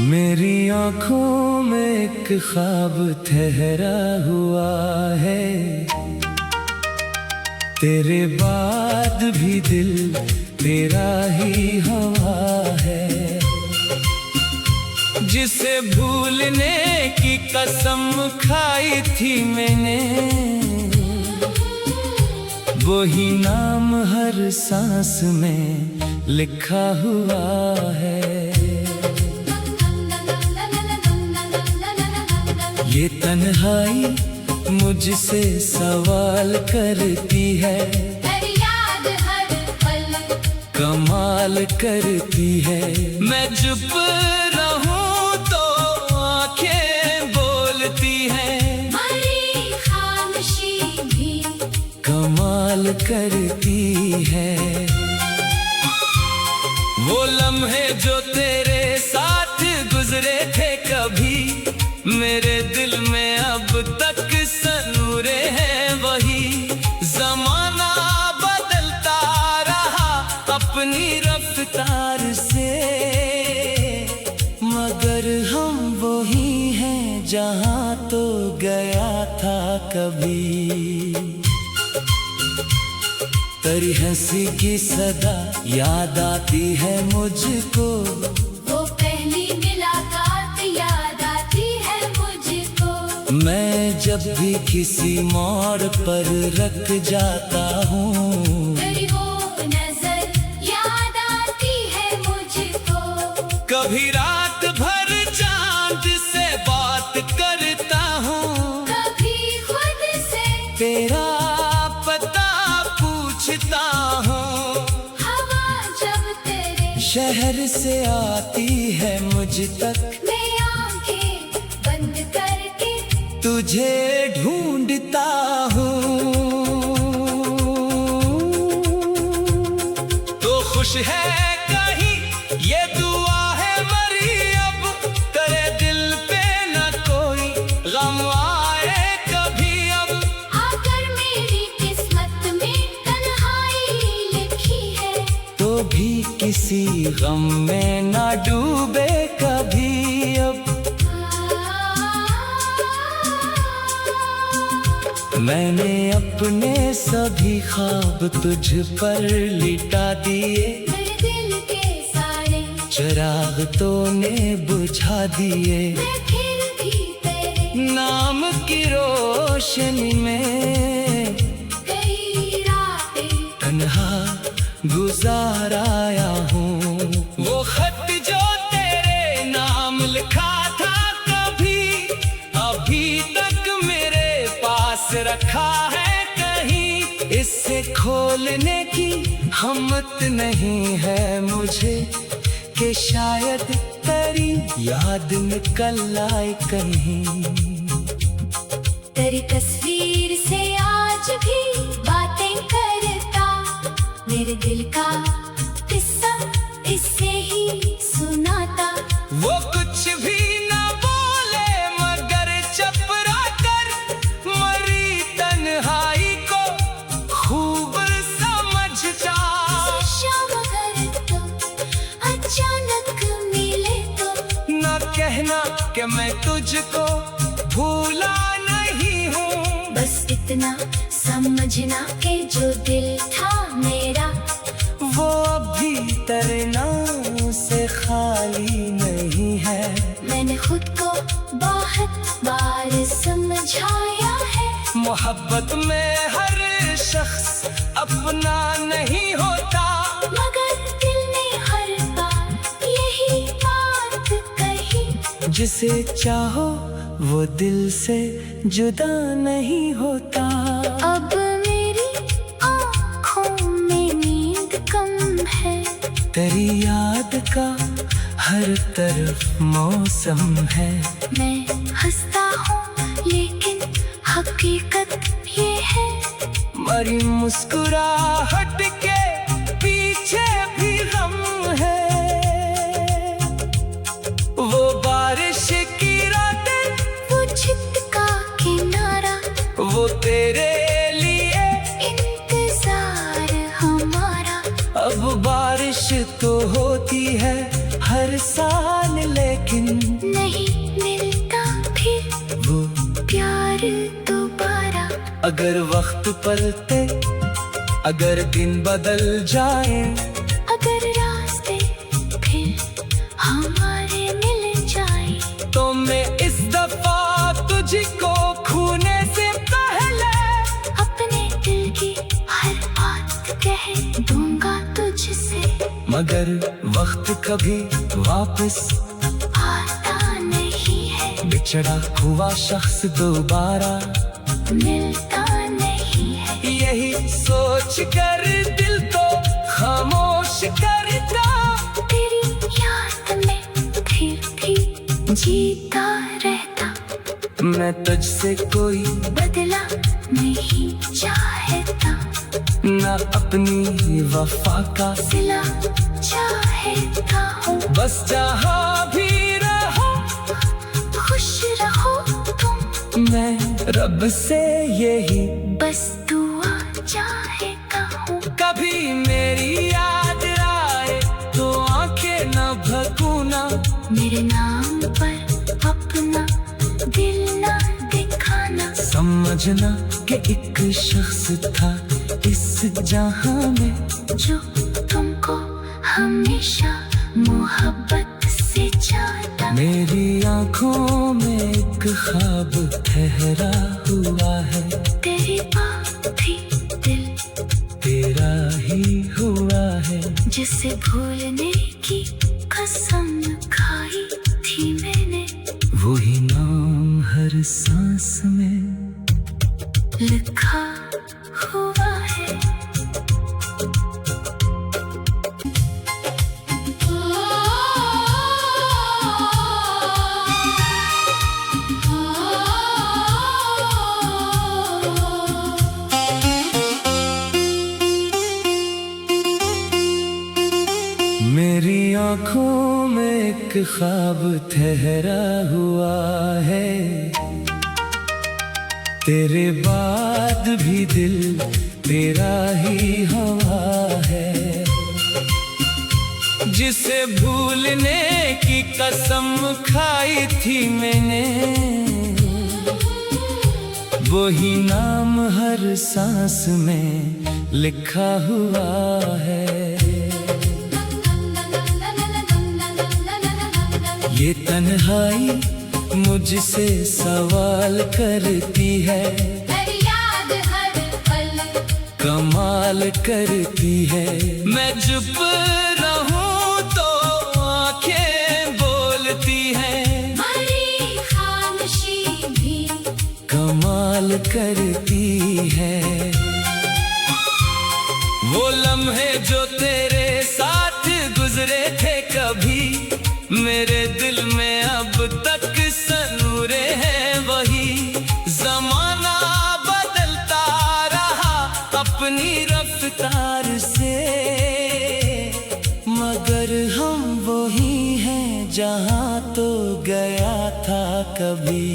मेरी आँखों में एक ख्वाब ठहरा हुआ है, तेरे बाद भी दिल तेरा ही हवा है। जिसे भूलने की कसम खाई थी मैंने, वही नाम हर सांस में लिखा हुआ है। ये तन्हाई मुझसे सवाल करती है, तेरी याद हर पल कमाल करती है। मैं चुप रहूं तो आंखें बोलती हैं, मरी खामोशी भी कमाल करती है। वो लम्हे जो तेरे साथ गुजरे थे कभी, मेरे दिल में अब तक सनूरे हैं वही। जमाना बदलता रहा अपनी रफ्तार से, मगर हम वही हैं जहां तो गया था कभी। तेरी हंसी की सदा याद आती है मुझको, वो पहली मुलाकात याद आती है मुझको। मैं जब भी किसी मोड़ पर रख जाता हूँ, तेरी वो नजर याद आती है मुझको। कभी रात भर चांद से बात करता हूँ, कभी खुद से तेरा पता पूछता हूँ। हवा जब तेरे शहर से आती है मुझ तक, मैं आंखें बंद करके तुझे ढूंढता हूँ। तो खुश है कहीं ये दुआ है मरी अब, तेरे दिल पे न कोई गम आए कभी अब। अगर मेरी किस्मत में तन्हाई लिखी है, तो भी किसी गम में ना डूबे कभी अब। मैंने अपने सभी ख्वाब तुझ पर लिटा दिए, मेरे दिल के सारे चिराग तूने बुझा दिए। मैं फिर भी तेरे नाम की रोशनी में कई रातें तन्हा गुजार आया हूँ। वो खत जो तेरे नाम लिखा था कभी, अभी तक मेरे पास रखा है कहीं। इसे खोलने की हिम्मत नहीं है मुझे, कि शायद तेरी याद निकल आए कहीं। तेरी तस्वीर से आज भी बातें करता, मेरे दिल का किस्सा इससे ही सुनाता। वो कुछ भी ना बोले मगर चपरा कर, मरी तन्हाई को खूब समझता। शाम अगर तो अचानक मिले तो ना कहना कि मैं तुझको भूला नहीं हूँ। बस इतना समझना कि जो दिल था मेरा, वो अभी तेरे नाम से खाली नहीं है। मैंने खुद को बहुत बार समझाया है, मोहब्बत में हर शख्स अपना नहीं होता। मगर दिल ने हर बार यही बात कही, जिसे चाहो वो दिल से जुदा नहीं होता। अब मेरी आँखों में नींद कम है, तेरी याद का हर तरफ मौसम है। मैं हंसता हूँ लेकिन हकीकत ये है, मरी मुस्कुराहट के पीछे भी गम है। वो बारिश की रातें, वो छत का किनारा, वो तेरे लिए इंतजार हमारा। अब बारिश तो होती है हर साल, लेकिन अगर वक्त पलटे, अगर दिन बदल जाए, अगर रास्ते फिर हमारे मिल जाए, तो मैं इस दफा तुझको खूने से पहले अपने दिल की हर बात कह दूंगा तुझसे। मगर वक्त कभी वापस आता नहीं है, बिछड़ा हुआ शख्स दोबारा मिलता नहीं है। यही सोच कर दिल तो खामोश करता, तेरी याद में फिर भी जीता रहता। मैं तुझसे कोई बदला नहीं चाहता, ना अपनी वफा का सिला चाहता हूँ। बस जहाँ भी रहो, खुश रहो तुम, मैं रब से यही बस दुआ चाहता हूँ। कभी मेरी याद आए तो आंखें न भगूना, मेरे नाम पर अपना दिल ना दिखाना। समझना कि एक शख्स था इस जहां में, जो तुमको हमेशा मोहब्बत से चाहता। मेरी आंखों में एक ख्वाब ठहरा हुआ है, तेरी बात भी दिल तेरा ही हुआ है। जिसे भूलने की कसम खाई थी मैंने, वही नाम हर सांस में लिखा हुआ है। मेरी आंखों में एक ख्वाब ठहरा हुआ है, तेरे बाद भी दिल तेरा ही हवा है। जिसे भूलने की कसम खाई थी मैंने, वही नाम हर सांस में लिखा हुआ है। ये तन्हाई मुझसे सवाल करती है, याद हर पल कमाल करती है। मैं चुप रहूं तो आंखें बोलती हैं, हमारी खामोशी भी कमाल करती है। वो लम्हे जो तेरे साथ गुजरे थे कभी, मेरे दिल में अब तक सनूरे हैं वही। जमाना बदलता रहा अपनी रफ्तार से, मगर हम वही हैं जहां तो गया था कभी।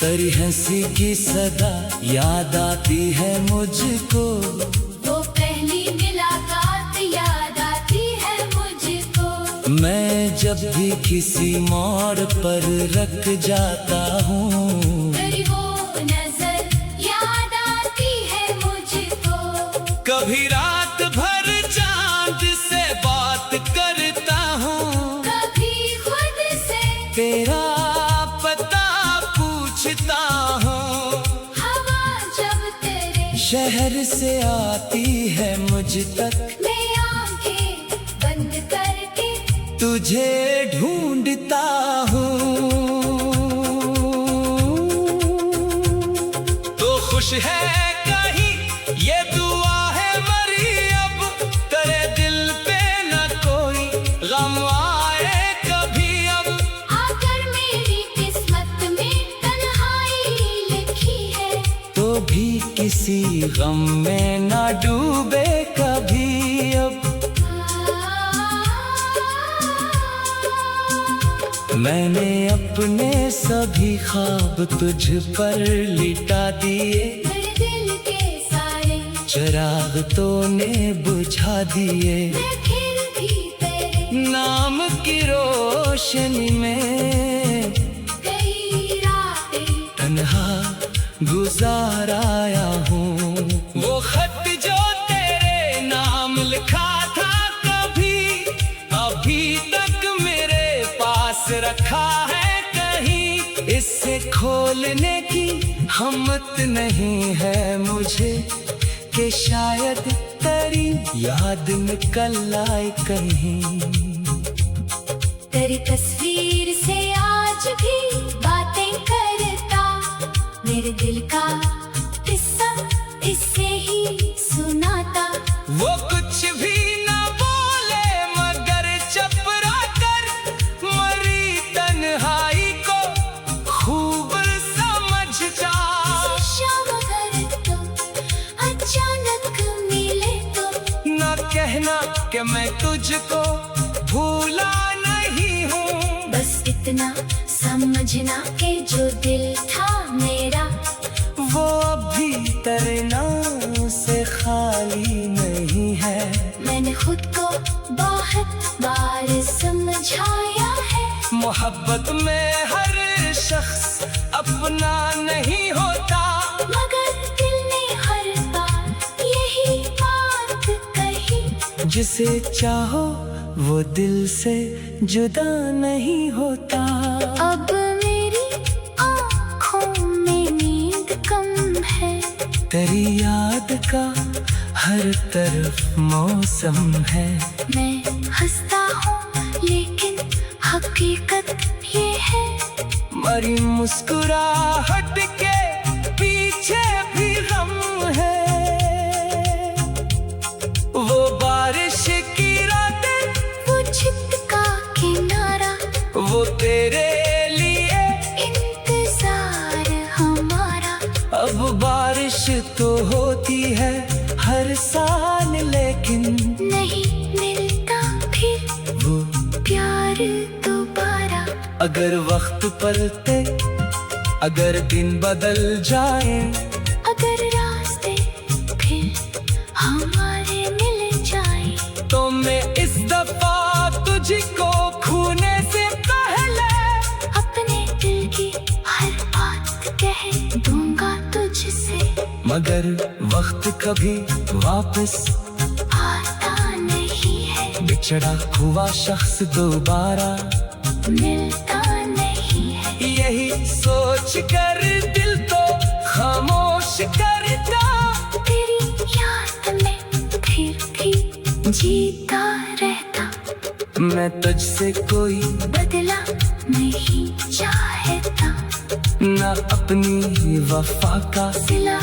तेरी हंसी की सदा याद आती है मुझको, वो पहली मुलाकात याद आती है मुझको। मैं जब भी किसी मोड़ पर रख जाता हूँ, तेरी वो नजर याद आती है मुझको। कभी रात भर चांद से बात करता हूँ, कभी खुद से तेरा पता पूछता हूँ। हवा जब तेरे शहर से आती है मुझ तक, मैं आंखें बंद करके तुझे ढूंढता हूँ। तो खुश है कहीं ये दुआ है मरी अब, तेरे दिल पे न कोई गम आए कभी अब। अगर मेरी किस्मत में तन्हाई लिखी है, तो भी किसी गम में ना डूबे कभी अब। मैंने अपने सभी ख्वाब तुझ पर लिटा दिए, मेरे दिल के सारे चिराग तो ने बुझा दिए। मैं फिर भी तेरे नाम की रोशनी में कई रातें तन्हा गुजार आया हूँ। वो खत जो तेरे नाम लिखा था कभी, अभी तक मेरे पास रखा है कहीं। इसे खोलने की हिम्मत नहीं है मुझे, कि शायद तेरी याद निकल आए कहीं। तेरी तस्वीर से आज भी बातें करता, मेरे दिल का किस्सा इससे ही सुनाता। वो कुछ भी ना बोले मगर चपरा कर, मरी तन्हाई को खूब समझता। शाम अगर तो अचानक मिले तो ना कहना कि मैं तुझको भूला नहीं हूँ, बस इतना समझना कि जो दिल था मेरा, वो अभी तेरे नाम से खाली नहीं है। मैंने खुद को बहुत बार समझाया है। मोहब्बत में हर शख्स अपना नहीं होता, मगर दिल ने हर बार यही बात कही। जिसे चाहो वो दिल से जुदा नहीं होता। अब मेरी आँखों में नींद कम है, तेरी याद का हर तरफ मौसम है। मैं हंसता हूँ लेकिन हकीकत ये है, मरी मुस्कुराहट के पीछे भी गम है। वो बारिश की रातें, वो छिटका किनारा, वो तेरे लिए इंतजार हमारा। अब बारिश तो होती है हर साल, लेकिन नहीं मिलता फिर वो प्यार दोबारा। अगर वक्त पलटे, अगर दिन बदल जाए, अगर रास्ते फिर हमारे मिल जाए, तो मैं इस दफा तुझको खोने से पहले अपने दिल की हर बात कह दूंगा तुझसे। मगर वक्त कभी वापस आता नहीं है, बिछड़ा हुआ शख्स दोबारा मिलता नहीं है। यही सोच कर दिल तो खामोश करता, तेरी याद में फिर भी जीता रहता। मैं तुझसे कोई बदला नहीं चाहता, ना अपनी वफा का सिला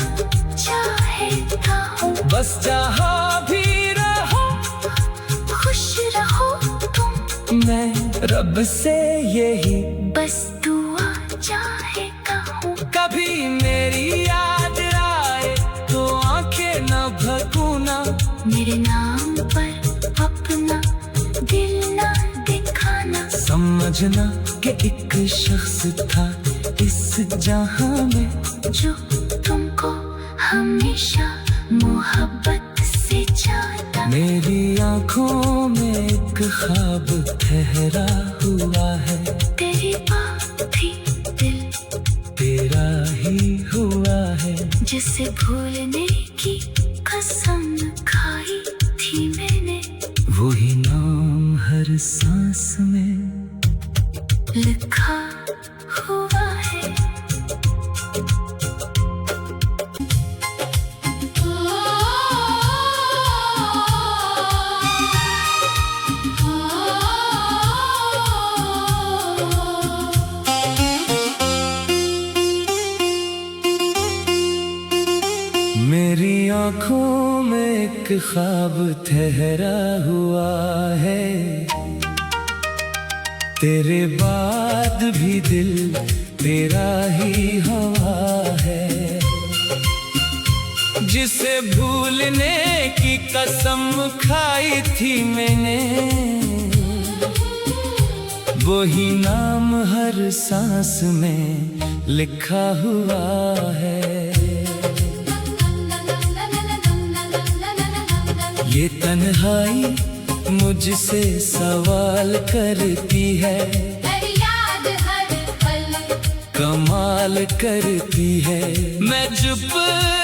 चाहता हूँ। बस जहाँ भी रहो खुश रहो तुम, मैं रब से यही बस दुआ चाहता हूँ। कभी मेरी याद आए तो आंखें न भगूना, मेरे नाम पर अपना दिल ना दिखाना। समझना कि एक शख्स था इस जहां में, जो तुमको हमेशा मोहब्बत से चाहता। मेरी आंखों में एक ख्वाब ठहरा हुआ है, तेरी बात भी दिल तेरा ही हुआ है। जिसे भूलने की कसम खाई थी मैंने, वही नाम हर सांस में लिखा हुआ है। मेरी आंखों में एक ख्वाब ठहरा हुआ है, तेरे बाद भी दिल तेरा ही हवा है। जिसे भूलने की कसम खाई थी मैंने, वही नाम हर सांस में लिखा हुआ है। ये तन्हाई मुझसे सवाल करती है, तेरी याद हर पल कमाल करती है। मैं चुप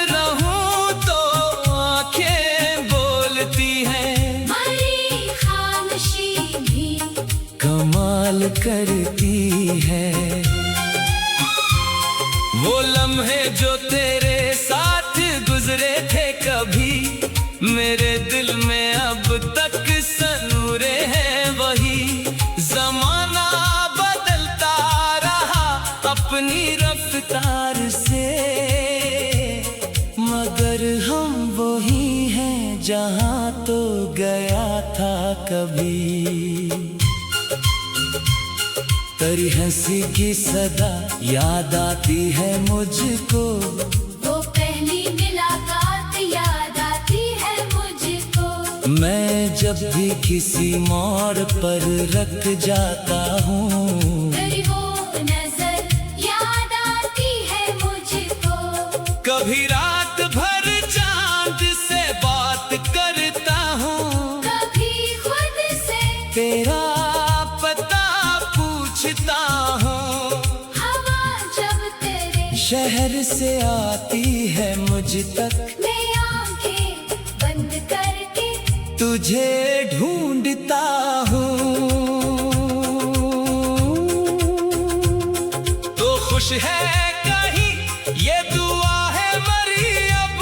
रहूं तो आंखें बोलती हैं, हमारी खामोशी भी कमाल करती है। वो लम्हे जो तेरे साथ गुजरे थे कभी, मेरे दिल में अब तक सनूरे हैं वही। जमाना बदलता रहा अपनी रफ्तार से, मगर हम वही हैं जहां तो गया था कभी। तेरी हंसी की सदा याद आती है मुझको, वो पहली मुलाकात याद आती है मुझको। मैं जब भी किसी मोड़ पर रख जाता हूँ, तेरी वो नजर याद आती है मुझको। कभी रात भर चांद से बात करता हूँ, कभी खुद से तेरा पता पूछता हूँ। हवा जब तेरे शहर से आती है मुझ तक, मैं आंखें बंद करके तुझे ढूंढता हूँ। तो खुश है कहीं ये दुआ है मरी अब,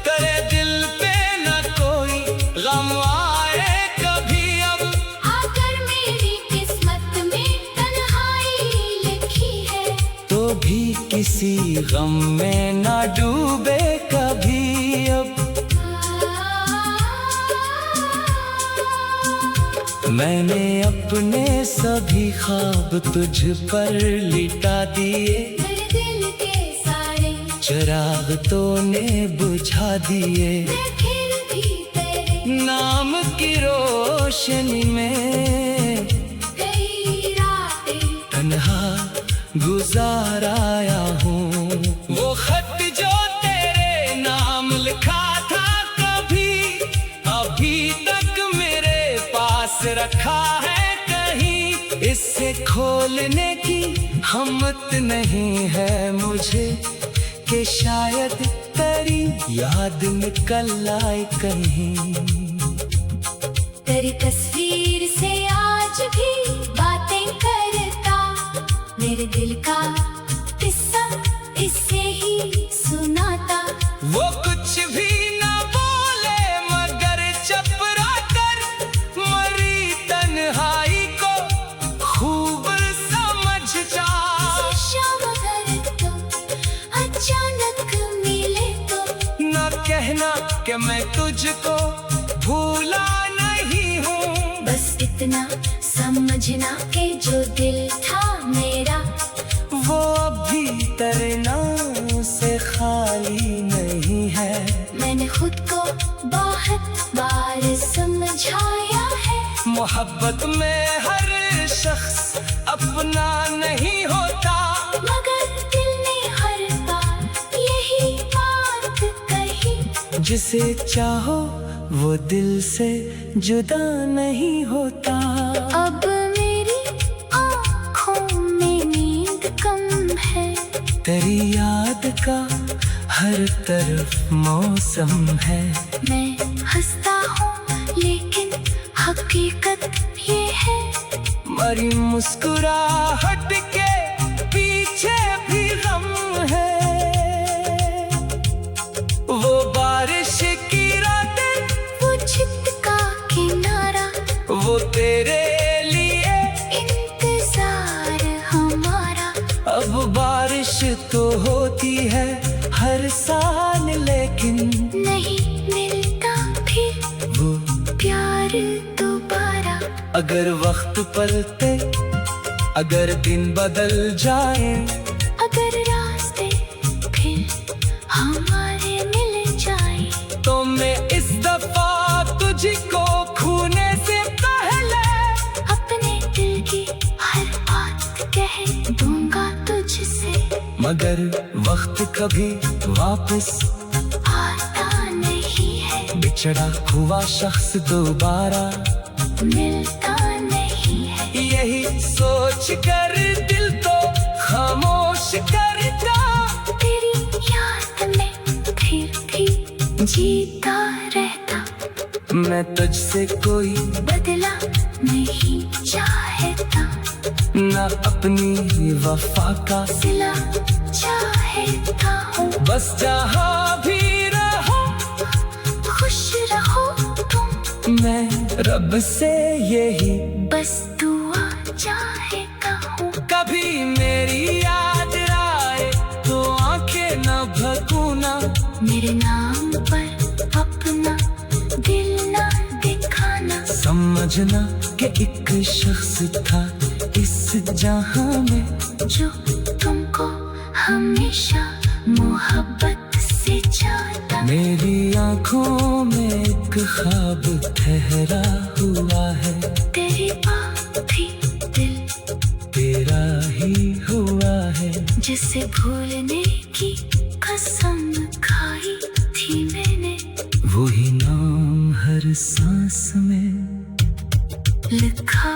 तेरे दिल पे न कोई गम आए कभी अब। आकर मेरी किस्मत में तन्हाई लिखी है, तो भी किसी गम में ना डूबे कभी अब। मैंने अपने सभी ख्वाब तुझ पर लिटा दिए, मेरे दिल के सारे चिराग तो ने बुझा दिए। मैं फिर भी तेरे नाम की रोशनी में कई रातें तन्हा गुजार आया हूँ। वो खत जो तेरे नाम लिखा था कभी, अभी तक मेरे पास रखा है कहीं। इसे खोलने की हिम्मत नहीं है मुझे, कि शायद तेरी याद निकल आए कहीं। तेरी तस्वीर से आज भी बातें करता, मेरे दिल का किस्सा इससे ही सुनाता। वो कुछ भी ना बोले मगर चपरा कर मरी तन्हाई को खूब समझ जा। शाम अगर तो अचानक मिले तो ना कहना कि मैं तुझको भूला नहीं हूँ, बस इतना समझना कि जो दिल था मेरा, वो अभी तेरे नाम से खाली नहीं है। मैंने खुद को बहुत बार समझाया है, मोहब्बत में हर शख्स अपना नहीं होता, मगर दिल ने हर बार यही बात कही। जिसे चाहो वो दिल से जुदा नहीं होता। अब मेरी आँखों में नींद कम है, तेरी याद का हर तरफ मौसम है। मैं हंसता हूँ लेकिन हकीकत ये है, मरी मुस्कुराहट के पीछे भी गम है। वो बारिश की रातें, वो छत का किनारा, वो तेरे लिए इंतजार हमारा। अब बारिश तो होती है हर साल, लेकिन नहीं मिलता फिर वो प्यार दोबारा। अगर वक्त पलटे, अगर दिन बदल जाए, अगर रास्ते फिर हमारे मिल जाए, तो मैं इस दफा तुझको खूने से पहले अपने दिल की हर बात कह दूंगा तुझसे। मगर वक्त कभी वापस आता नहीं है, बिछड़ा हुआ शख्स दोबारा मिलता नहीं है। यही सोच कर दिल तो खामोश मैं तुझसे कोई बदला नहीं चाहता, ना अपनी वफा का सिला चाहता हूँ। बस जहाँ भी रहो खुश रहो तुम, मैं रब से यही बस दुआ चाहता हूँ। कभी मेरी याद आए तो आंखें न भगूना, मेरे नाम पर अपना दिल ना दिखाना। समझना कि एक शख्स था इस जहां में जो तुमको हमेशा मोहब्बत से चाहता। मेरी आंखों में एक ख्वाब ठहरा हुआ है, तेरी बात भी दिल तेरा ही हुआ है। जिसे भूलने की कसम खाई थी मैंने, वही नाम हर सांस में लिखा